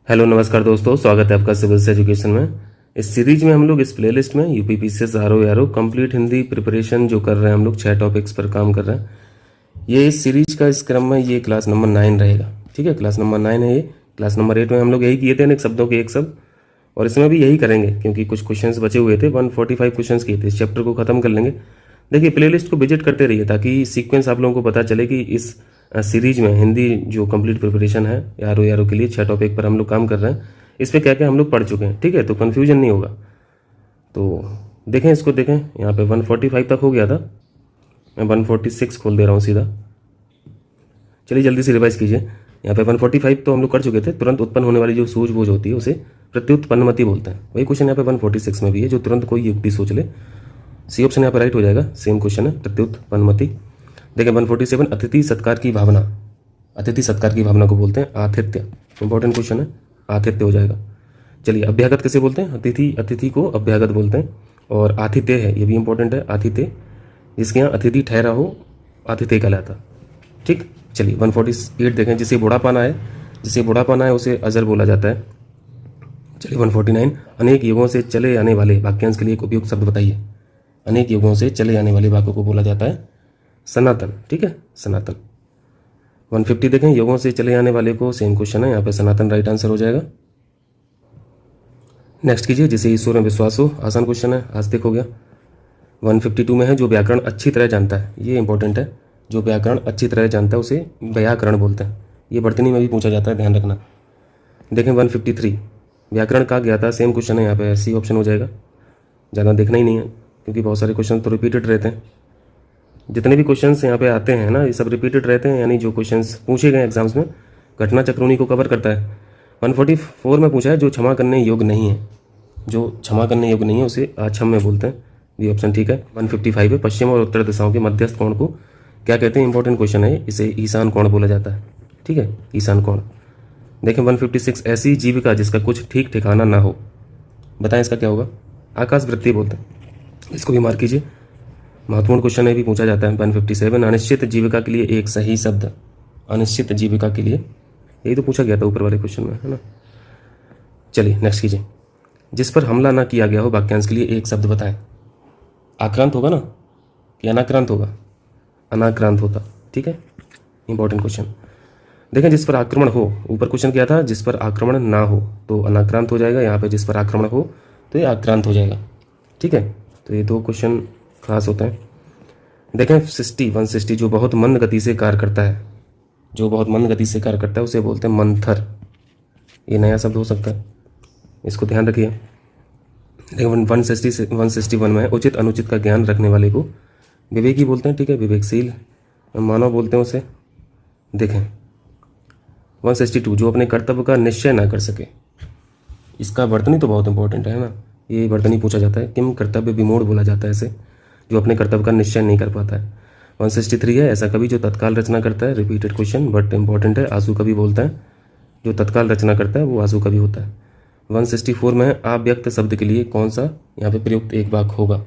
Hello नमस्कार दोस्तों, स्वागत है आपका सिविल्स एजुकेशन में। इस सीरीज में हम लोग इस प्लेलिस्ट में यूपीपीसीएस आरओ यारो कंप्लीट हिंदी प्रिपरेशन जो कर रहे हैं, हम लोग 6 टॉपिक्स पर काम कर रहे हैं। ये इस सीरीज का इस क्रम में ये क्लास नंबर 9 रहेगा। ठीक है, क्लास नंबर 9 है ये। क्लास नंबर 8 में हम लोग यही किए थे, अनेक शब्दों के एक शब्द, और इसमें भी यही करेंगे क्योंकि कुछ क्वेश्चंस बचे हुए थे। 145 क्वेश्चंस किए थे, इस चैप्टर को खत्म कर लेंगे। देखिए, प्लेलिस्ट को विजिट करते रहिए ताकि सीक्वेंस आप लोगों को पता चले कि इस सीरीज में हिंदी जो कंप्लीट प्रिपरेशन है यारो यारो के लिए 6 टॉपिक पर हम लोग काम कर रहे हैं। इस पर क्या क्या हम लोग पढ़ चुके हैं, ठीक है, तो कन्फ्यूजन नहीं होगा। तो देखें, इसको देखें, यहाँ पे 145 तक हो गया था, मैं 146 खोल दे रहा हूँ सीधा। चलिए जल्दी से रिवाइज कीजिए। यहाँ पे 145 तो हम लोग कर चुके थे। तुरंत उत्पन्न होने वाली जो सूझबूझ होती है उसे प्रत्युत्पन्नमति बोलते हैं। वही क्वेश्चन यहाँ पे 146 में भी है, जो तुरंत कोई युक्ति सोच ले। सी ऑप्शन यहाँ पे राइट हो जाएगा, सेम क्वेश्चन है, प्रत्युत्पन्नमति। देखें 147, अतिथि सत्कार की भावना। अतिथि सत्कार की भावना को बोलते हैं आतिथ्य। इंपॉर्टेंट क्वेश्चन है, आतिथ्य हो जाएगा। चलिए, अभ्यागत किसे बोलते हैं? अतिथि को अभ्यागत बोलते हैं। और आतिथ्य है, ये भी इंपॉर्टेंट है, आतिथ्य, जिसके यहाँ अतिथि ठहरा हो आतिथ्य कहलाता। ठीक, चलिए 148 देखें, जिसे बुढ़ापन आए उसे अजर बोला जाता है। चलिए 149, अनेक युगों से चले आने वाले वाक्यांश के लिए एक उपयुक्त शब्द बताइए। अनेक युगों से चले आने वाले वाक्यों को बोला जाता है सनातन। ठीक है, सनातन। 150 देखें, युगों से चले आने वाले को, सेम क्वेश्चन है, यहाँ पे सनातन राइट आंसर हो जाएगा। नेक्स्ट कीजिए, जिसे ईश्वर में विश्वास हो। आसान क्वेश्चन है, आस्तिक हो गया। 152 में है, जो व्याकरण अच्छी तरह जानता है, ये इंपॉर्टेंट है। जो व्याकरण अच्छी तरह जानता है उसे व्याकरण बोलते हैं। ये वर्तनी में भी पूछा जाता है, ध्यान रखना। देखें 153, व्याकरण का ज्ञाता, सेम क्वेश्चन है, यहाँ पे सी ऑप्शन हो जाएगा। ज़्यादा देखना ही नहीं है क्योंकि बहुत सारे क्वेश्चन तो रिपीटेड रहते हैं। जितने भी क्वेश्चंस यहाँ पे आते हैं ना, ये सब रिपीटेड रहते हैं, यानी जो क्वेश्चंस पूछे गए एग्जाम्स में घटना चक्र उन्हीं को कवर करता है। 144 में पूछा है, जो क्षमा करने योग्य नहीं है। जो क्षमा करने योग्य नहीं है उसे अक्षम्य बोलते हैं। ये ऑप्शन ठीक है। 155 है, पश्चिम और उत्तर दिशाओं के मध्यस्थ कोण को क्या कहते हैं? इंपॉर्टेंट क्वेश्चन है, इसे ईशान कोण बोला जाता है। ठीक है, ईशान कोण। देखें 156, ऐसी जीविका जिसका कुछ ठीक ठिकाना ना हो, बताएं इसका क्या होगा? आकाश वृत्ति बोलते हैं, इसको भी मार्क कीजिए। महत्वपूर्ण क्वेश्चन है, भी पूछा जाता है। 157, अनिश्चित जीविका के लिए एक सही शब्द। अनिश्चित जीविका के लिए, यही तो पूछा गया था ऊपर वाले क्वेश्चन में, है ना। चलिए नेक्स्ट कीजिए, जिस पर हमला ना किया गया हो, वाक्यांश के लिए एक शब्द बताएं। आक्रांत होगा ना कि अनाक्रांत होगा? अनाक्रांत होता। ठीक है, इंपॉर्टेंट क्वेश्चन। देखें, जिस पर आक्रमण हो, ऊपर क्वेश्चन किया था जिस पर आक्रमण ना हो तो अनाक्रांत हो जाएगा। यहाँ पे जिस पर आक्रमण हो तो ये आक्रांत हो जाएगा। ठीक है, तो ये दो क्वेश्चन खास होता है। देखें 160, जो बहुत मंद गति से कार्य करता है, जो बहुत मंद गति से कार्य करता है उसे बोलते हैं मंथर। ये नया शब्द हो सकता है, इसको ध्यान रखिए। देखिए 161 में उचित अनुचित का ज्ञान रखने वाले को विवेकी बोलते हैं। ठीक है, विवेकशील मानव बोलते हैं उसे। देखें 162, जो अपने कर्तव्य का निश्चय ना कर सके, इसका वर्तनी तो बहुत इंपॉर्टेंट है ना। ये वर्तनी पूछा जाता है, किम कर्तव्य विमूढ़ बोला जाता है इसे, जो अपने कर्तव्य का निश्चय नहीं कर पाता है। 163 है, ऐसा कवि जो तत्काल रचना करता है। रिपीटेड क्वेश्चन बट इंपॉर्टेंट है, आंसू कवि बोलता है। जो तत्काल रचना करता है वो आंसू कवि होता है। 164 में अव्यक्त शब्द के लिए कौन सा यहाँ पे प्रयुक्त एक वाक्य होगा?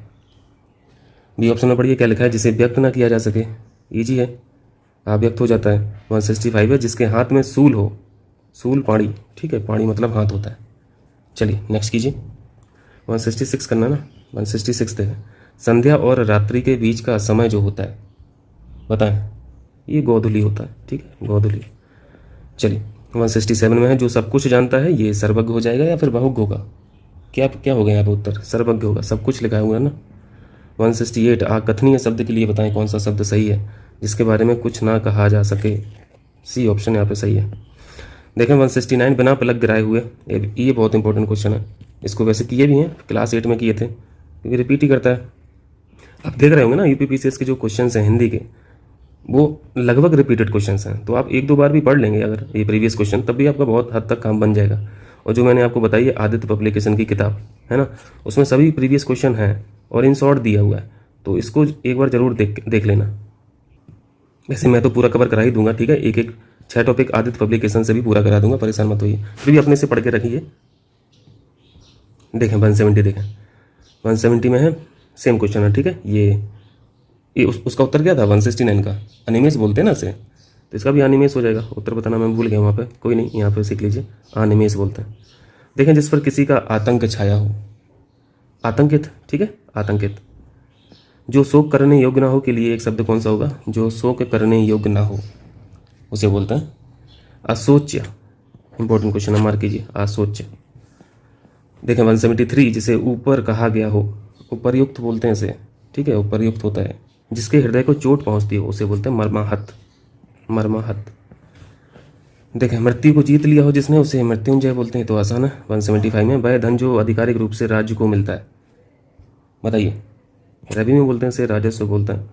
बी ऑप्शन में पढ़िए क्या लिखा है, जिसे व्यक्त ना किया जा सके। ईजी है, अव्यक्त हो जाता है। 165 है, जिसके हाथ में सूल हो। सूल पाणी, ठीक है, पाणी मतलब हाथ होता है। चलिए नेक्स्ट कीजिए, 166 करना ना। 166 देखें, संध्या और रात्रि के बीच का समय जो होता है, बताएं। ये गोधूली होता है। ठीक है, गोधूली। चलिए 167 में है, जो सब कुछ जानता है, ये सर्वज्ञ हो जाएगा या फिर बहुज्ञ होगा? क्या हो गया यहाँ पे उत्तर? सर्वज्ञ होगा, सब कुछ लिखा हुआ है ना। 168, अकथनीय शब्द के लिए बताएं कौन सा शब्द सही है, जिसके बारे में कुछ ना कहा जा सके। सी ऑप्शन यहाँ पे सही है। देखें 169, बिना पलक गिराए हुए, ये बहुत इंपॉर्टेंट क्वेश्चन है। इसको वैसे किए भी हैं, क्लास 8 में किए थे, क्योंकि रिपीट ही करता है। आप देख रहे होंगे ना, यूपीपीसीएस के जो क्वेश्चंस हैं हिंदी के, वो लगभग रिपीटेड क्वेश्चंस हैं। तो आप एक दो बार भी पढ़ लेंगे अगर ये प्रीवियस क्वेश्चन, तब भी आपका बहुत हद तक काम बन जाएगा। और जो मैंने आपको बताई है आदित्य पब्लिकेशन की किताब है ना, उसमें सभी प्रीवियस क्वेश्चन हैं और इन शॉर्ट दिया हुआ है, तो इसको एक बार जरूर देख लेना। वैसे मैं तो पूरा कवर करा ही दूंगा, ठीक है, एक 6 टॉपिक आदित्य पब्लिकेशन से भी पूरा करा दूंगा, परेशान मत होइए। फिर भी अपने से पढ़ के रखिए। देखें 170, देखें 170 में है, सेम क्वेश्चन है। ठीक है, ये उसका उत्तर क्या था 169 का? अनिमेश बोलते हैं ना इसे, तो इसका भी अनिमेष हो जाएगा। उत्तर बताना मैं भूल गया वहाँ पे, कोई नहीं, यहाँ पे सीख लीजिए, अनिमेष बोलते हैं। देखें, जिस पर किसी का आतंक छाया हो, आतंकित, ठीक है, आतंकित। जो शोक करने योग्य ना हो के लिए एक शब्द कौन सा होगा? जो शोक करने योग्य ना हो उसे बोलते हैं अशोच्य। इंपॉर्टेंट क्वेश्चन है, मार्क कीजिए, अशोच्य। देखें 173, जिसे ऊपर कहा गया हो, उपर्युक्त बोलते हैं इसे, ठीक है, उपर्युक्त होता है। जिसके हृदय को चोट पहुंचती हो उसे बोलते हैं मर्माहत, मर्माहत। देखें, मृत्यु को जीत लिया हो जिसने उसे मृत्युंजय बोलते हैं, तो आसान है। 175 में, वह धन जो आधिकारिक रूप से राज्य को मिलता है, बताइए, रवि में बोलते हैं इसे राजस्व बोलते हैं।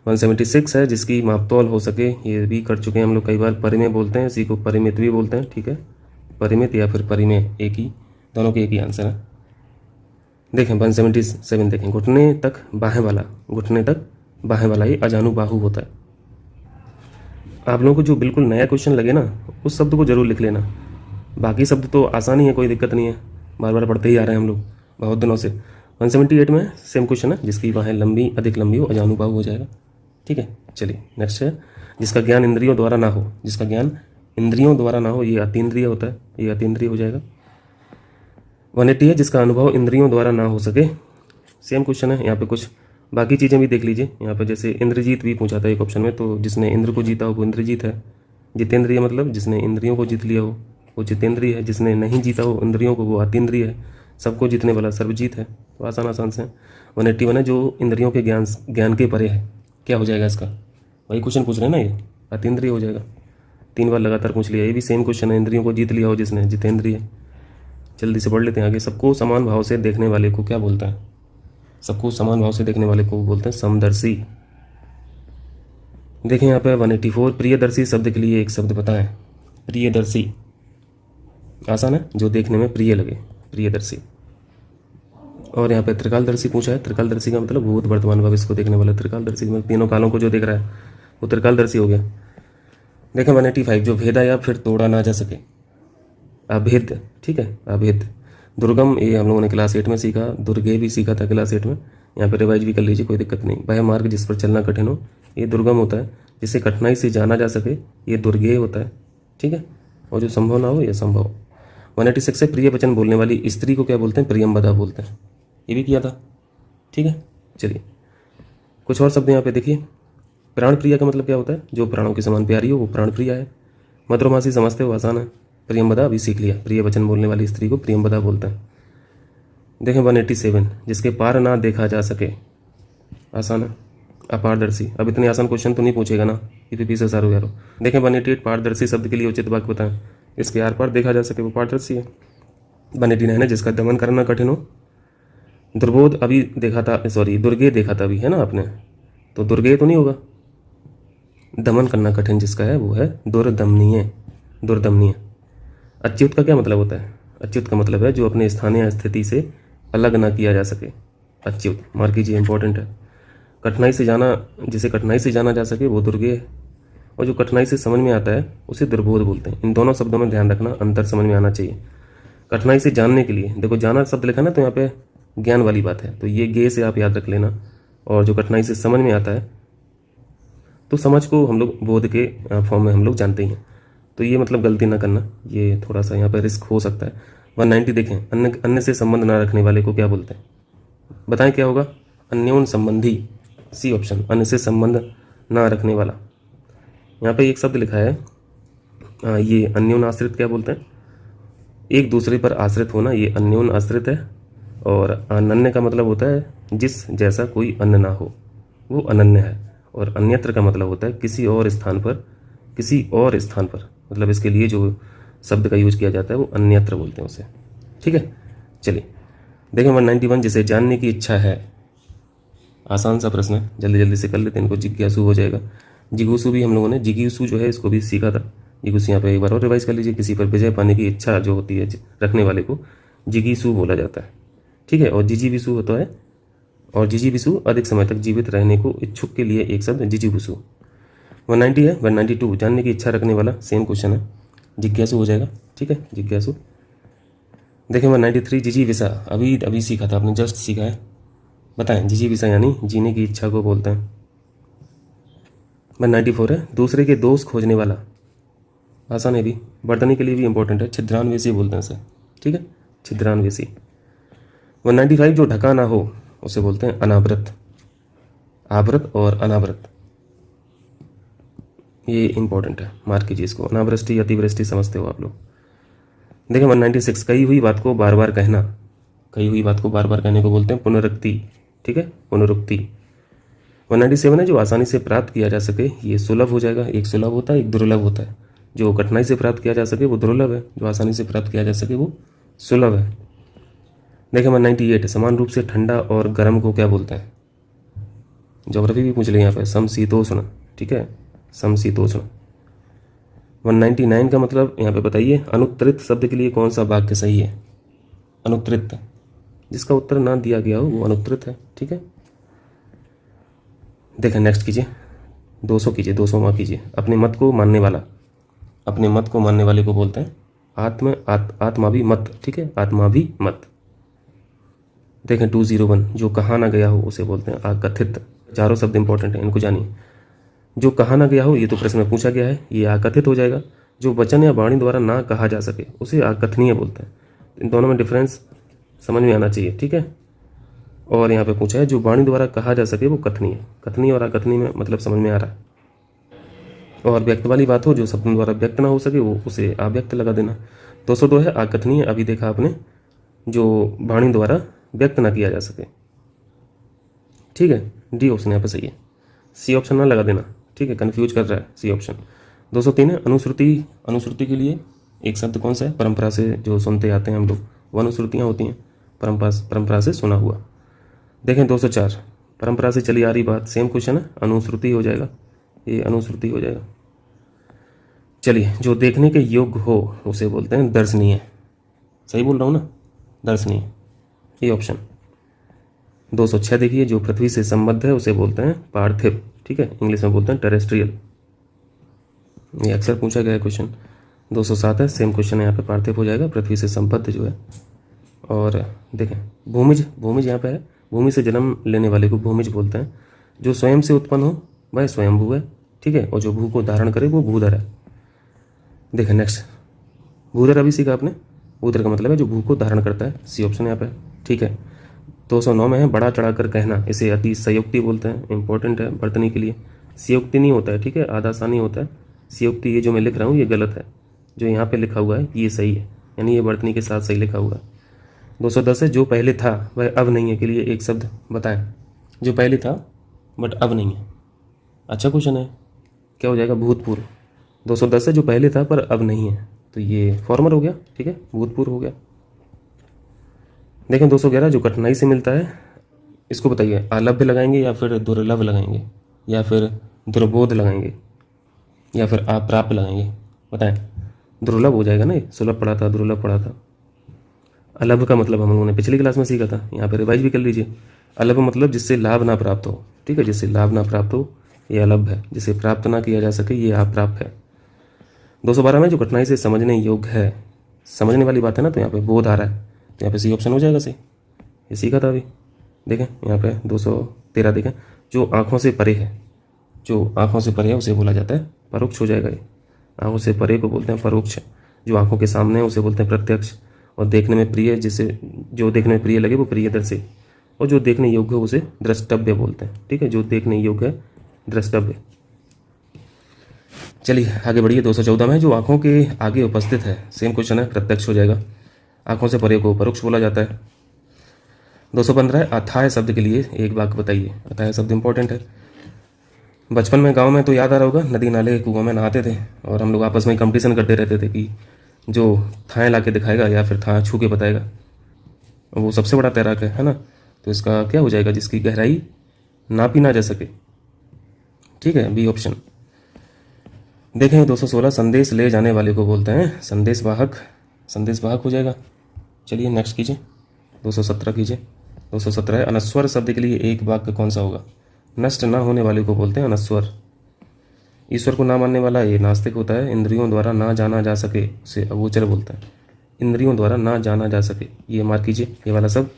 176 है, जिसकी मापतौल हो सके, ये भी कर चुके हैं हम लोग कई बार। परिमेय बोलते हैं इसी को, परिमित भी बोलते हैं, ठीक है, परिमित या फिर परिमेय, एक ही, दोनों के एक ही आंसर है। देखें 177, देखें, घुटने तक बाहें वाला, घुटने तक बाहें वाला ये अजानुबाहु होता है। आप लोगों को जो बिल्कुल नया क्वेश्चन लगे ना, उस शब्द को जरूर लिख लेना। बाकी शब्द तो आसान ही है, कोई दिक्कत नहीं है, बार बार पढ़ते ही आ रहे हैं हम लोग बहुत दिनों से। 178 में सेम क्वेश्चन है, जिसकी बाहें लंबी, अधिक लंबी हो, अजानुबाहु हो जाएगा, ठीक है। चलिए नेक्स्ट है, जिसका ज्ञान इंद्रियों द्वारा ना हो, जिसका ज्ञान इंद्रियों द्वारा ना हो, ये अतीन्द्रिय होता है, ये अतीन्द्रिय हो जाएगा। 180 है, जिसका अनुभव इंद्रियों द्वारा ना हो सके, सेम क्वेश्चन है। यहाँ पे कुछ बाकी चीज़ें भी देख लीजिए। यहाँ पे जैसे इंद्रजीत भी पूछा था एक ऑप्शन में, तो जिसने इंद्र को जीता हो वो इंद्रजीत है। जितेंद्रिय मतलब जिसने इंद्रियों को जीत लिया हो वो जितेंद्रिय है। जिसने नहीं जीता हो इंद्रियों को वो अतीन्द्रिय है। सबको जीतने वाला सर्वजीत है। तो आसान आसान से 181 है, जो इंद्रियों के ज्ञान के परे है, क्या हो जाएगा इसका? वही क्वेश्चन पूछ रहे हैं ना, ये अतीन्द्रिय हो जाएगा। 3 बार लगातार पूछ लिया, ये भी सेम क्वेश्चन है। इंद्रियों को जीत लिया हो जिसने, जितेंद्रिय। जल्दी से पढ़ लेते हैं आगे। सबको समान भाव से देखने वाले को क्या बोलता है? सबको समान भाव से देखने वाले को बोलते हैं समदर्शी। देखें यहाँ पे 184, प्रियदर्शी शब्द के लिए एक शब्द बताएं। प्रियदर्शी, आसान है, जो देखने में प्रिय लगे, प्रियदर्शी। और यहाँ पे त्रिकालदर्शी पूछा है। त्रिकालदर्शी का मतलब भूत वर्तमान भविष्य को देखने वाला। त्रिकालदर्शी में तीनों कालों को जो देख रहा है वो त्रिकालदर्शी हो गया। देखें 185, जो भेदा या फिर तोड़ा ना जा सके, अभेद, ठीक है, अभेद। दुर्गम, ये हम लोगों ने क्लास 8 में सीखा। दुर्गे भी सीखा था क्लास 8 में, यहाँ पे रिवाइज भी कर लीजिए, कोई दिक्कत नहीं। वह मार्ग जिस पर चलना कठिन हो, ये दुर्गम होता है। जिसे कठिनाई से जाना जा सके, ये दुर्गेय होता है, ठीक है। और जो संभव ना हो, ये संभव। 186 है, प्रिय वचन बोलने वाली स्त्री को क्या बोलते हैं? प्रियंवदा बोलते हैं। ये भी किया था, ठीक है। चलिए कुछ और शब्द यहाँ पे देखिए। प्राण प्रिया का मतलब क्या होता है? जो प्राणों के समान प्यारी हो वो प्राण प्रिया है। मधुरमासी समझते हो, आसान है। प्रियंवदा अभी सीख लिया, प्रिय वचन बोलने वाली स्त्री को प्रियंवदा बोलते हैं। देखें 187, जिसके पार ना देखा जा सके, आसान है, अपारदर्शी। अब इतने आसान क्वेश्चन तो नहीं पूछेगा ना, ईपीपी से सारू यारो। देखें 188, पारदर्शी शब्द के लिए उचित वाक्य बताएं। इसके आर पार देखा जा सके वो पारदर्शी है। 189 है, जिसका दमन करना कठिन हो। दुर्बोध अभी देखा था, सॉरी दुर्गे देखा था अभी, है ना आपने, तो दुर्गे तो नहीं होगा। दमन करना कठिन जिसका है वो है दुर्दमनीय, दुर्दमनीय। अच्युत का क्या मतलब होता है? अच्युत का मतलब है जो अपने स्थानीय स्थिति से अलग ना किया जा सके, अच्युत। मार्क कीजिए, इंपॉर्टेंट है। कठिनाई से जाना, जिसे कठिनाई से जाना जा सके वो दुर्गे है। और जो कठिनाई से समझ में आता है उसे दुर्बोध बोलते हैं। इन दोनों शब्दों में ध्यान रखना, अंतर समझ में आना चाहिए। कठिनाई से जानने के लिए, देखो जाना शब्द लिखा ना, तो यहाँ पे ज्ञान वाली बात है, तो ये गे से आप याद रख लेना। और जो कठिनाई से समझ में आता है, तो समझ को हम लोग बोध के फॉर्म में हम लोग जानते ही हैं। तो ये मतलब गलती ना करना, ये थोड़ा सा यहाँ पर रिस्क हो सकता है। 190 देखें, अन्य से संबंध ना रखने वाले को क्या बोलते हैं? बताएं क्या होगा? अन्योन संबंधी, सी ऑप्शन, अन्य से संबंध ना रखने वाला। यहाँ पे एक शब्द लिखा है, ये अन्योन आश्रित क्या बोलते हैं? एक दूसरे पर आश्रित होना, ये अन्योन आश्रित है। और अनन्य का मतलब होता है जिस जैसा कोई अन्य ना हो, वो अनन्य है। और अन्यत्र का मतलब होता है किसी और स्थान पर, किसी और स्थान पर, मतलब इसके लिए जो शब्द का यूज किया जाता है वो अन्यत्र बोलते हैं उसे, ठीक है। चलिए देखें 191, जिसे जानने की इच्छा है। आसान सा प्रश्न है, जल्दी जल्दी से कर लेते हैं इनको, जिज्ञासु हो जाएगा। जिगुसु भी हम लोगों ने, जिगुसु जो है इसको भी सीखा था। जिगुसु यहाँ पे एक बार और रिवाइज कर लीजिए। किसी पर विजय पाने की इच्छा जो होती है रखने वाले को जिगीसु बोला जाता है, ठीक है। और जिजीविसु होता है, और जिजीविसु अधिक समय तक जीवित रहने को इच्छुक के लिए एक शब्द जिजीविसु। 190 है, 192 जानने की इच्छा रखने वाला, सेम क्वेश्चन है, जिज्ञासु हो जाएगा, ठीक है, जिज्ञासु। देखें 193, जिजीविषा, अभी सीखा था आपने, जस्ट सीखा है। बताएं, जिजीविषा यानी जीने की इच्छा को बोलते हैं। 194 है दूसरे के दोष खोजने वाला। आसान है भी, वर्तनी के लिए भी इंपॉर्टेंट है। छिद्रान्वेषी बोलते हैं इसे, ठीक है, छिद्रान्वेषी। 195 जो ढका ना हो उसे बोलते हैं अनावृत। आवृत और अनावृत ये इंपॉर्टेंट है, मार्क कीजिए इसको। अनावृष्टि अतिवृष्टि समझते हो आप लोग। देखिए 196 कही हुई बात को बार बार कहना। कही हुई बात को बार बार कहने को बोलते हैं पुनरुक्ति, ठीक है, पुनरुक्ति। 197 है जो आसानी से प्राप्त किया जा सके, ये सुलभ हो जाएगा। एक सुलभ होता है, एक दुर्लभ होता है। जो कठिनाई से प्राप्त किया जा सके वो दुर्लभ है, जो आसानी से प्राप्त किया जा सके वो सुलभ है। देखिए 198 समान रूप से ठंडा और गर्म को क्या बोलते हैं? ज्योग्राफी भी पूछ ले यहाँ पे, समशीतोष्ण, ठीक है, समशीतोष्ण। 199 का मतलब यहाँ पे बताइए अनुत्तरित शब्द के लिए कौन सा वाक्य सही है? अनुत्तरित, जिसका उत्तर ना दिया गया हो वो अनुत्तरित है, ठीक है। देखें नेक्स्ट कीजिए, 200 कीजिए, 200वां कीजिए। अपने मत को मानने वाला, अपने मत को मानने वाले को बोलते हैं आत्मा भी मत, ठीक है, आत्मा भी मत। देखें 201 जो कहा ना गया हो उसे बोलते हैं आकथित। चारों शब्द इंपॉर्टेंट हैं, इनको जानिए। जो कहा ना गया हो ये तो प्रश्न में पूछा गया है, ये आकथित हो जाएगा। जो वचन या वाणी द्वारा ना कहा जा सके उसे आकथनीय बोलते हैं। इन दोनों में डिफरेंस समझ में आना चाहिए, ठीक है। और यहाँ पे पूछा है जो वाणी द्वारा कहा जा सके वो कथनीय। कथनीय और आकथनीय में मतलब समझ में आ रहा है। और व्यक्त वाली बात हो जो शब्दों द्वारा व्यक्त ना हो सके वो उसे अव्यक्त लगा देना। 202 है आकथनीय, अभी देखा आपने, जो वाणी द्वारा व्यक्त ना किया जा सके, ठीक है। डी ऑप्शन यहाँ पे सही है, सी ऑप्शन ना लगा देना, ठीक है, कंफ्यूज कर रहा है सी ऑप्शन। 203 है अनुश्रुति। अनुश्रुति के लिए एक शब्द कौन सा है? परंपरा से जो सुनते आते हैं हम लोग, वो अनुश्रुतियाँ होती हैं, परंपरा से सुना हुआ। देखें 204 परंपरा से चली आ रही बात, सेम क्वेश्चन है, अनुश्रुति हो जाएगा, ये अनुश्रुति हो जाएगा। चलिए जो देखने के योग्य हो उसे बोलते हैं दर्शनीय। सही बोल रहा हूँ ना? दर्शनीय, ये ऑप्शन। 206 देखिए जो पृथ्वी से संबद्ध है उसे बोलते हैं पार्थिव, ठीक है, इंग्लिश में बोलते हैं टेरेस्ट्रियल। ये अक्सर पूछा गया है क्वेश्चन। 207 है सेम क्वेश्चन है, यहाँ पे पार्थिव हो जाएगा, पृथ्वी से संबद्ध जो है। और देखें भूमिज, भूमिज यहाँ पे है, भूमि से जन्म लेने वाले को भूमिज बोलते हैं। जो स्वयं से उत्पन्न हो वह स्वयंभू है, ठीक है, और जो भू को धारण करे वो भूधर है। देखें नेक्स्ट, भूधर अभी सीखा आपने, भूधर का मतलब है जो भू को धारण करता है, सी ऑप्शन यहाँ पे, ठीक है। 209 में है बड़ा चढ़ाकर कहना, इसे अति संयुक्ति बोलते हैं, इंपॉर्टेंट है वर्तनी के लिए। संयुक्ति नहीं होता है, ठीक है, आधा सा नहीं होता है संयुक्ति। ये जो मैं लिख रहा हूँ ये गलत है, जो यहाँ पे लिखा हुआ है ये सही है, यानी ये वर्तनी के साथ सही लिखा हुआ है। 210 है जो पहले था वह अब नहीं है, के लिए एक शब्द बताएं। जो पहले था बट अब नहीं है, अच्छा क्वेश्चन है, क्या हो जाएगा? भूतपूर्व। 210 है जो पहले था पर अब नहीं है, तो ये फॉर्मर हो गया, ठीक है, भूतपूर्व हो गया। देखें 211 जो कठिनाई से मिलता है, इसको बताइए अलभ्य लगाएंगे या फिर दुर्लभ लगाएंगे या फिर दुर्बोध लगाएंगे या फिर अप्राप्य लगाएंगे? बताएं। दुर्लभ हो जाएगा ना, ये सुलभ पढ़ा था, दुर्लभ पढ़ा था। अलभ का मतलब हम लोगों ने पिछली क्लास में सीखा था, यहाँ पे रिवाइज भी कर लीजिए। अलभ मतलब जिससे लाभ ना प्राप्त हो, ठीक है, जिससे लाभ ना प्राप्त हो ये अलभ है, जिसे प्राप्त ना किया जा सके ये अप्राप्य है। 212 में जो कठिनाई से समझने योग्य है, समझने वाली बात है ना, तो यहाँ पे बोध आ रहा है, तो यहाँ पे सी ऑप्शन हो जाएगा सही, ये सीखा था अभी। देखें यहाँ पे 213 देखें जो आँखों से परे है, जो आँखों से परे है उसे बोला जाता है परोक्ष हो जाएगा। ये आँखों से परे को बोलते हैं परोक्ष, जो आँखों के सामने है उसे बोलते हैं प्रत्यक्ष, और देखने में प्रिय, जिसे जो देखने में प्रिय लगे वो प्रियदर्शी, और जो देखने योग्य हो उसे द्रष्टव्य बोलते हैं, ठीक है, जो देखने योग्य है द्रष्टव्य। चलिए आगे बढ़िए। 214 में जो आँखों के आगे उपस्थित है, सेम क्वेश्चन है, प्रत्यक्ष हो जाएगा। आँखों से परे को परोक्ष बोला जाता है। 215 है अथाह शब्द के लिए एक वाक्य बताइए। अथाह शब्द इंपॉर्टेंट है। बचपन में गांव में तो याद आ रहा होगा, नदी नाले कुआं में नहाते थे और हम लोग आपस में कंपटीशन करते रहते थे कि जो थाएँ ला के दिखाएगा या फिर थाएँ छू के बताएगा वो सबसे बड़ा तैराक है ना। तो इसका क्या हो जाएगा? जिसकी गहराई नापी ना जा सके, ठीक है, बी ऑप्शन। देखें 216 संदेश ले जाने वाले को बोलते हैं संदेशवाहक, संदेशवाहक हो जाएगा। चलिए नेक्स्ट कीजिए, 217 कीजिए। 217 है अनस्वर शब्द के लिए एक वाक्य कौन सा होगा? नष्ट ना होने वाले को बोलते हैं अनस्वर। ईश्वर को ना मानने वाला ये नास्तिक होता है। इंद्रियों द्वारा ना जाना जा सके उसे अगोचर बोलते हैं। इंद्रियों द्वारा ना जाना जा सके, ये मार्क कीजिए ये वाला शब्द।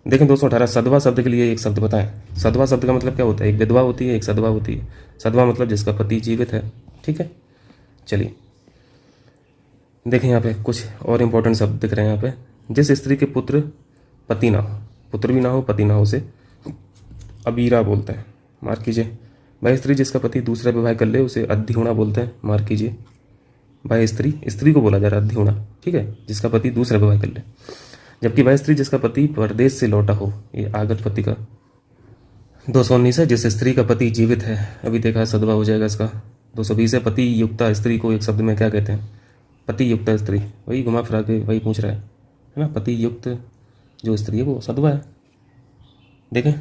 देखें 218 सदवा शब्द के लिए एक शब्द बताएं। सदवा शब्द का मतलब क्या होता है? एक विधवा होती है, एक सदवा होती है। सदवा मतलब जिसका पति जीवित है, ठीक है। चलिए देखें यहाँ पे कुछ और इंपॉर्टेंट शब्द दिख रहे हैं यहाँ पे। जिस स्त्री के पुत्र पति ना हो, पुत्र भी ना हो पति ना हो, उसे अबीरा बोलते हैं। मार्क कीजिए। वह स्त्री जिसका पति दूसरा विवाह कर ले उसे अद्धिहोणा बोलते हैं। मार्क कीजिए। वह स्त्री, स्त्री को बोला जा रहा है अद्धिहोणा, ठीक है, जिसका पति दूसरा विवाह कर ले। जबकि वह स्त्री जिसका पति परदेश से लौटा हो, ये आगत पति का। 219 है जिस स्त्री का पति जीवित है, अभी देखा सदवा हो जाएगा इसका। 220 है पति युक्ता स्त्री को एक शब्द में क्या कहते हैं? पति युक्ता स्त्री, वही घुमा फिरा के वही पूछ रहा है ना। पति युक्त जो स्त्री है वो सदवा है। देखें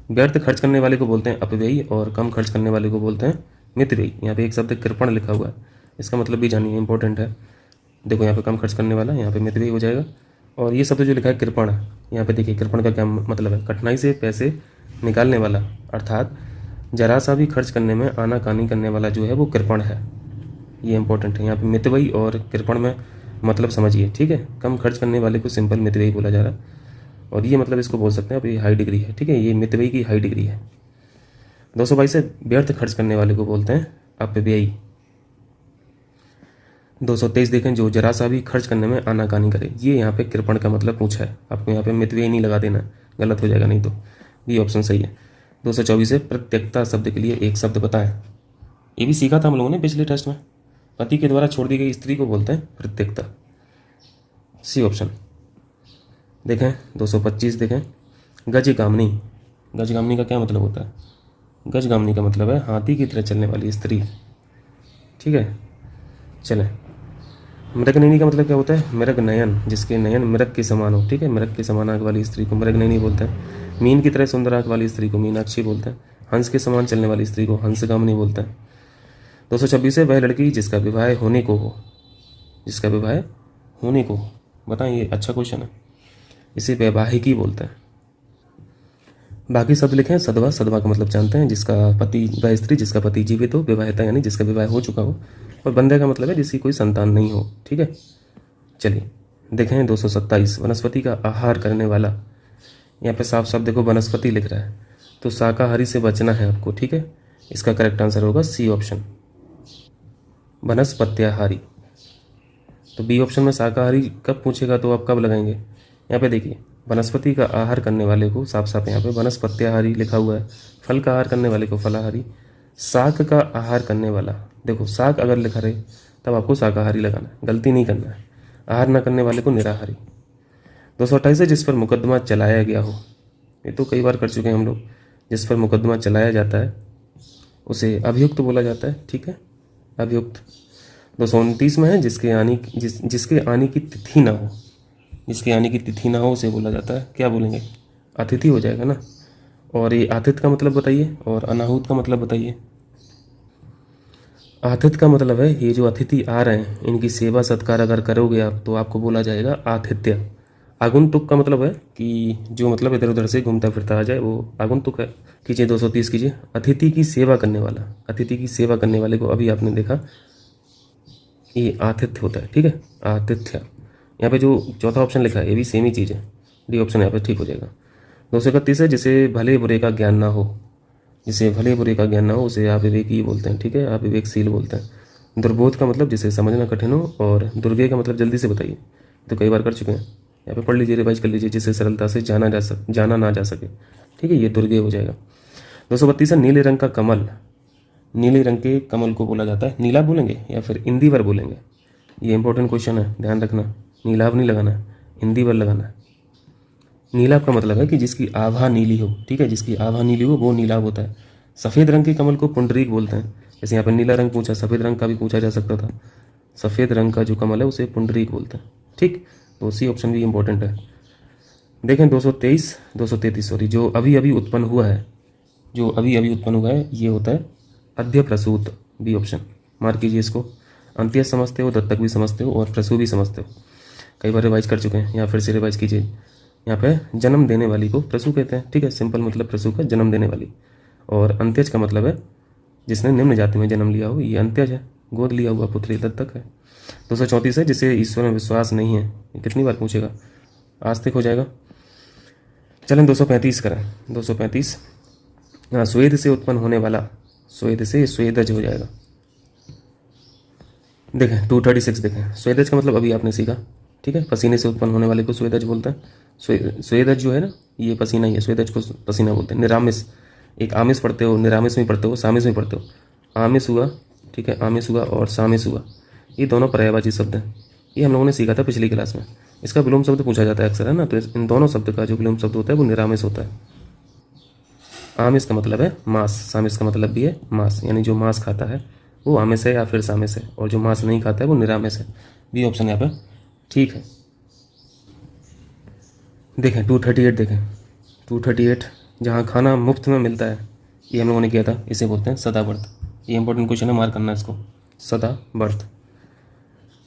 व्यर्थ खर्च करने वाले को बोलते हैं अपव्ययी और कम खर्च करने वाले को बोलते हैं मितव्ययी। यहाँ पे एक शब्द कृपण लिखा हुआ है, इसका मतलब भी जानिए, इंपॉर्टेंट है। देखो यहाँ पे कम खर्च करने वाला, यहाँ पे मितव्ययी हो जाएगा। और ये शब्द जो लिखा है कृपण, यहाँ पे देखिए कृपण का क्या मतलब है? कठिनाई से पैसे निकालने वाला, अर्थात जरा सा भी खर्च करने में आनाकानी करने वाला जो है वो कृपण है। ये इंपॉर्टेंट है। यहाँ पे मितव्ययी और कृपण में मतलब समझिए, ठीक है। कम खर्च करने वाले को सिंपल मितव्ययी बोला जा रहा है, और ये मतलब इसको बोल सकते हैं, अब ये हाई डिग्री है, ठीक है, ये मितव्ययी की हाई डिग्री है। 222 है व्यर्थ खर्च करने वाले को बोलते हैं अपव्ययी। 223 देखें जो जरा सा भी खर्च करने में आनाकानी करे, ये यहाँ पे कृपण का मतलब पूछा है। आपको यहाँ पे मितव्ययी नहीं लगा देना, गलत हो जाएगा नहीं तो। बी ऑप्शन सही है। 224 है प्रत्यक्षता शब्द के लिए एक शब्द बताएं। ये भी सीखा था हम लोगों ने पिछले टेस्ट में। पति के द्वारा छोड़ दी गई स्त्री को बोलते हैं प्रत्यक्षता, सी ऑप्शन। देखें 225 देखें गजगामिनी। गजगामिनी का क्या मतलब होता है? गजगामिनी का मतलब है हाथी की तरह चलने वाली स्त्री, ठीक है। चलें मृगनयनी का मतलब क्या होता है? मृग नयन, जिसके नयन मृग के समान हो, ठीक है। मृग के समान आंख वाली स्त्री को मृगनयनी बोलते हैं। मीन की तरह सुंदर आंख वाली स्त्री को मीनाक्षी बोलते हैं। हंस के समान चलने वाली स्त्री को हंसगामिनी बोलते हैं। 226 है वह लड़की जिसका विवाह होने को हो, जिसका विवाह होने को हो, बताएं, ये अच्छा क्वेश्चन है। इसे वैवाहिकी बोलते हैं। बाकी शब्द लिखे हैं सदवा। सदवा का मतलब जानते हैं, जिसका पति, वह स्त्री जिसका पति जीवित हो, विवाहिता यानी जिसका विवाह हो चुका हो, और बंधे का मतलब है जिसकी कोई संतान नहीं हो, ठीक है। चलिए देखें 227 वनस्पति का आहार करने वाला। यहाँ पे साफ साफ देखो वनस्पति लिख रहा है, तो शाकाहारी से बचना है आपको, ठीक है। इसका करेक्ट आंसर होगा सी ऑप्शन, वनस्पत्याहारी। तो बी ऑप्शन में शाकाहारी कब पूछेगा तो आप कब लगाएंगे? यहाँ पे देखिए वनस्पति का आहार करने वाले को साफ साफ यहाँ पे वनस्पत्याहारी लिखा हुआ है। फल का आहार करने वाले को फलाहारी। शाक का आहार करने वाला, देखो शाक अगर लिखा रहे तब आपको शाकाहारी लगाना है, गलती नहीं करना है। आहार न करने वाले को निराहारी। 228 है जिस पर मुकदमा चलाया गया हो, ये तो कई बार कर चुके हैं हम लोग। जिस पर मुकदमा चलाया जाता है उसे अभियुक्त बोला जाता है, ठीक है, अभियुक्त। 229 में है जिसके आने की तिथि ना हो, जिसके आने की तिथि ना हो उसे बोला जाता है, क्या बोलेंगे? अतिथि हो जाएगा ना। और ये आतिथ्य का मतलब बताइए, और अनाहुत का मतलब बताइए। आतिथ्य का मतलब है ये जो अतिथि आ रहे हैं इनकी सेवा सत्कार अगर करोगे आप तो आपको बोला जाएगा आतिथ्य। आगुंतुक का मतलब है कि जो मतलब इधर उधर से घूमता फिरता आ जाए वो आगुंतुक है। कीजिए 230 कीजिए अतिथि की सेवा करने वाला। अतिथि की सेवा करने वाले को अभी आपने देखा ये आतिथ्य होता है, ठीक है, आतिथ्य। यहाँ पे जो चौथा ऑप्शन लिखा है ये भी सेम ही चीज़ है, डी ऑप्शन यहाँ पे ठीक हो जाएगा। 231 है जिसे भले बुरे का ज्ञान ना हो, जिसे भले बुरे का ज्ञान ना हो उसे अविवेकी बोलते हैं, ठीक है, अविवेकशील बोलते हैं। दुर्बोध का मतलब जिसे समझना कठिन हो, और दुर्गे का मतलब जल्दी से बताइए, तो कई बार कर चुके हैं, यहाँ पे पढ़ लीजिए, रिवाइज कर लीजिए, जिसे सरलता से जाना ना जा सके, ठीक है, ये दुर्गे हो जाएगा। 232 है नीले रंग का कमल। नीले रंग के कमल को बोला जाता है, नीलाभ बोलेंगे या फिर इंदिवर बोलेंगे? ये इंपॉर्टेंट क्वेश्चन है, ध्यान रखना। नीलाभ नहीं लगाना है, इंदिवर लगाना है। नीलाभ का मतलब है कि जिसकी आभा नीली हो, ठीक है, जिसकी आभा नीली हो वो नीलाभ होता है। सफ़ेद रंग के कमल को पुंडरीक बोलते हैं। जैसे यहाँ पर नीला रंग पूछा, सफ़ेद रंग का भी पूछा जा सकता था। सफ़ेद रंग का जो कमल है उसे पुंडरीक बोलते हैं, ठीक। तो सी ऑप्शन भी इंपॉर्टेंट है। देखें 233 सॉरी, जो अभी अभी उत्पन्न हुआ है, जो अभी अभी उत्पन्न हुआ है ये होता है अद्य प्रसूत, बी ऑप्शन। मार्क कीजिए इसको। अंत्य समझते हो, दत्तक भी समझते हो, और प्रसूत भी समझते हो, कई बार रिवाइज कर चुके हैं, यहाँ फिर से रिवाइज कीजिए। यहाँ पे जन्म देने वाली को प्रसू कहते हैं, ठीक है, सिंपल मतलब प्रसू का जन्म देने वाली। और अंत्यज का मतलब है जिसने निम्न जाति में जन्म लिया हो, ये अंत्यज है, गोद लिया हुआ पुत्री दत्तक है। 234 है जिसे ईश्वर में विश्वास नहीं है, ये कितनी बार पूछेगा? आस्तिक हो जाएगा। चलें 235 करें। 235 हाँ, स्वेद से उत्पन्न होने वाला, स्वेद से स्वेदज हो जाएगा। देखें 236 देखें, स्वेदज का मतलब अभी आपने सीखा, ठीक है। पसीने से उत्पन्न होने वाले को स्वेदज बोलते हैं। स्वेदज जो है ना, ये पसीना ही है, स्वेदज को पसीना बोलते हैं। निरामिस, एक आमिष पढ़ते हो, निरामिस में पढ़ते हो, सामिस में पढ़ते हो। आमिष हुआ, ठीक है, आमिष हुआ और सामिस हुआ, ये दोनों पर्यायवाची शब्द हैं। ये हम लोगों ने सीखा था पिछली क्लास में। इसका विलोम शब्द पूछा जाता है अक्सर, है ना। तो इन दोनों शब्द का जो विलोम शब्द होता है वो निरामिस होता है। आमिष का मतलब है मांस, सामिस का मतलब भी है मांस, यानी जो मांस खाता है वो आमिष है या फिर सामिस है, और जो मांस नहीं खाता है वो निरामिष है। बी ऑप्शन यहाँ पर ठीक है। देखें 238 देखें, 238 जहाँ खाना मुफ्त में मिलता है, ये हम लोगों ने किया था, इसे बोलते हैं सदाव्रत। ये इंपॉर्टेंट क्वेश्चन है, मार्क करना है इसको, सदाव्रत।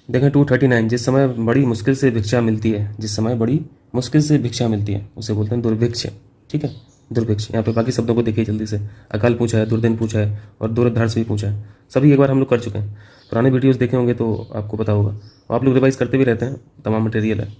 देखें 239 जिस समय बड़ी मुश्किल से भिक्षा मिलती है, जिस समय बड़ी मुश्किल से भिक्षा मिलती है उसे बोलते हैं दुर्भिक्ष, ठीक है, दुर्भिक्ष। यहाँ पे बाकी शब्दों को देखिए जल्दी से। अकाल पूछा है, दुर्दिन पूछा है और दुर्धर्ष भी पूछा है। सभी एक बार हम लोग कर चुके हैं, पुराने वीडियोस देखे होंगे तो आपको पता होगा। आप लोग रिवाइज करते भी रहते हैं, तमाम मटेरियल है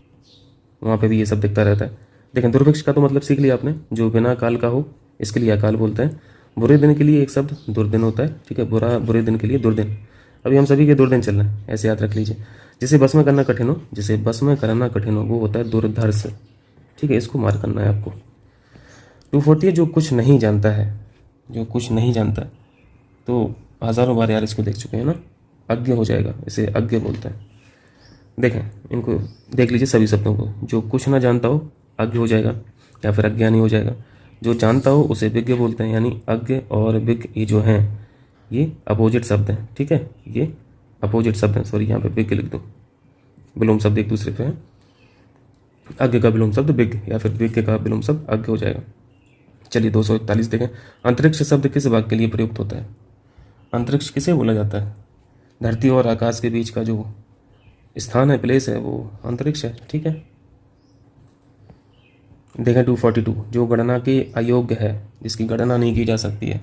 वहाँ पे भी ये सब दिखता रहता है। देखें दुर्भिक्ष का तो मतलब सीख लिया आपने, जो बिना काल का हो, इसके लिए अकाल बोलते हैं। बुरे दिन के लिए एक शब्द दुर्दिन होता है, ठीक है, बुरे दिन के लिए दुर्दिन। अभी हम सभी के दुर्दिन चल रहे हैं, ऐसे याद रख लीजिए। जिसे बस में करना कठिन हो, जिसे बस में करना कठिन हो वो होता है दुर्धर्ष, ठीक है, इसको मार्क करना है आपको। 240 जो कुछ नहीं जानता है, जो कुछ नहीं जानता, तो हज़ारों बार यार इसको देख चुके हैं ना, अज्ञ हो जाएगा, इसे अज्ञ बोलते हैं। देखें इनको देख लीजिए सभी शब्दों को। जो कुछ ना जानता हो अज्ञ हो जाएगा या फिर अज्ञानी हो जाएगा। जो जानता हो उसे विज्ञ बोलते हैं, यानी अज्ञ और विज्ञ ये जो हैं ये अपोजिट शब्द हैं, ठीक है, ये अपोजिट शब्द हैं। सॉरी, यहाँ पे विज्ञ लिख दो, विलोम शब्द एक दूसरे पे हैं। अज्ञ का विलोम शब्द विज्ञ या फिर विज्ञ का विलोम शब्द अज्ञ हो जाएगा। चलिए 241 देखें। अंतरिक्ष शब्द किस भाग के लिए प्रयुक्त होता है? अंतरिक्ष किसे बोला जाता है? धरती और आकाश के बीच का जो स्थान है, प्लेस है, वो अंतरिक्ष है, ठीक है। देखें 242 जो गणना के अयोग्य है, जिसकी गणना नहीं की जा सकती है।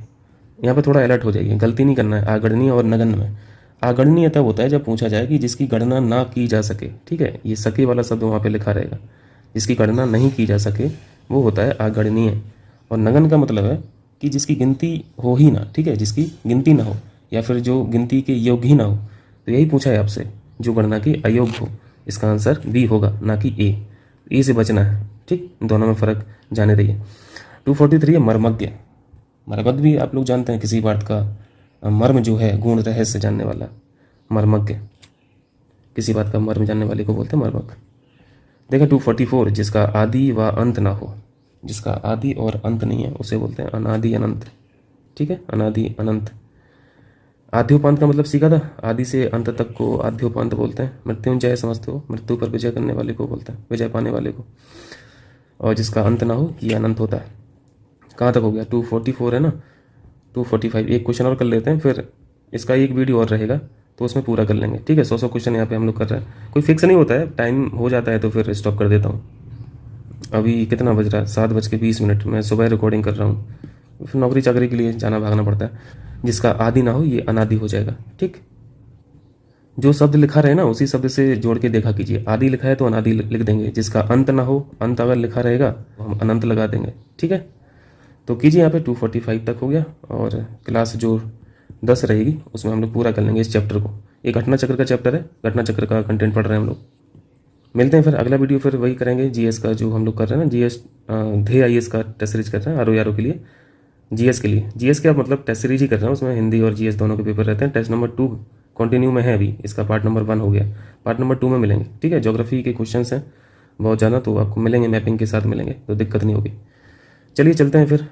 यहाँ पे थोड़ा अलर्ट हो जाइए, गलती नहीं करना है। आगणनीय और नगण्य में आगणनीय तब होता है जब पूछा जाए कि जिसकी गणना ना की जा सके, ठीक है, ये सके वाला शब्द वहाँ पे लिखा रहेगा। जिसकी गणना नहीं की जा सके वो होता है आगणनीय। और नगण्य का मतलब है कि जिसकी गिनती हो ही ना, ठीक है, जिसकी गिनती ना हो या फिर जो गिनती के योग्य ही ना हो। तो यही पूछा है आपसे, जो गणना के अयोग्य हो। इसका आंसर बी होगा, ना कि ए से बचना है, ठीक। दोनों में फ़र्क जाने रहिए। 243 है मर्मज्ञ। मर्मज्ञ भी आप लोग जानते हैं, किसी बात का मर्म जो है, गुण रहस्य जानने वाला, मर्मज्ञ। किसी बात का मर्म जानने वाले को बोलते हैं मर्मज्ञ। देखा 244 जिसका आदि व अंत ना हो, जिसका आदि और अंत नहीं है उसे बोलते हैं अनादि अनंत, ठीक है, अनादि अनंत। आद्योपांत का मतलब सीखा था, आदि से अंत तक को आद्योपांत बोलते हैं। मृत्युंजय समझते हो, मृत्यु पर विजय करने वाले को बोलते हैं, विजय पाने वाले को। और जिसका अंत ना हो ये अनंत होता है। कहाँ तक हो गया? 244 है ना, 245। एक क्वेश्चन और कर लेते हैं, फिर इसका एक वीडियो और रहेगा तो उसमें पूरा कर लेंगे, ठीक है। 100 क्वेश्चन यहाँ पे हम लोग कर रहे हैं, कोई फिक्स नहीं होता है, टाइम हो जाता है तो फिर स्टॉप कर देता हूँ। अभी कितना बज रहा है? 7:20। मैं सुबह रिकॉर्डिंग कर रहा हूँ, फिर नौकरी चाकरी के लिए जाना भागना पड़ता है। जिसका आदि ना हो ये अनादि हो जाएगा, ठीक। जो शब्द लिखा रहे ना उसी शब्द से जोड़ के देखा कीजिए। आदि लिखा है तो अनादि लिख देंगे, जिसका अंत ना हो, अंत अगर लिखा रहेगा तो हम अनंत लगा देंगे, ठीक है। तो कीजिए, यहाँ पे 245 तक हो गया और क्लास जो 10 रहेगी उसमें हम लोग पूरा कर लेंगे इस चैप्टर को। ये घटना चक्र का चैप्टर है, घटना चक्र का कंटेंट पढ़ रहे हैं हम लोग। मिलते हैं फिर अगला वीडियो, फिर वही करेंगे जीएस का जो हम लोग कर रहे हैं ना, जीएस ध्येय आईएएस का टेस्ट सीरीज कर रहे हैं आरओ के लिए, जीएस के लिए। जीएस के मतलब टेस्ट सीरीज ही कर रहे हैं, उसमें हिंदी और जीएस दोनों के पेपर रहते हैं। टेस्ट नंबर 2 कंटिन्यू में है अभी, इसका पार्ट नंबर 1 हो गया, पार्ट नंबर 2 में मिलेंगे, ठीक है। ज्योग्राफी के क्वेश्चंस हैं बहुत ज़्यादा, तो आपको मिलेंगे, मैपिंग के साथ मिलेंगे, तो दिक्कत नहीं होगी। चलिए चलते हैं फिर।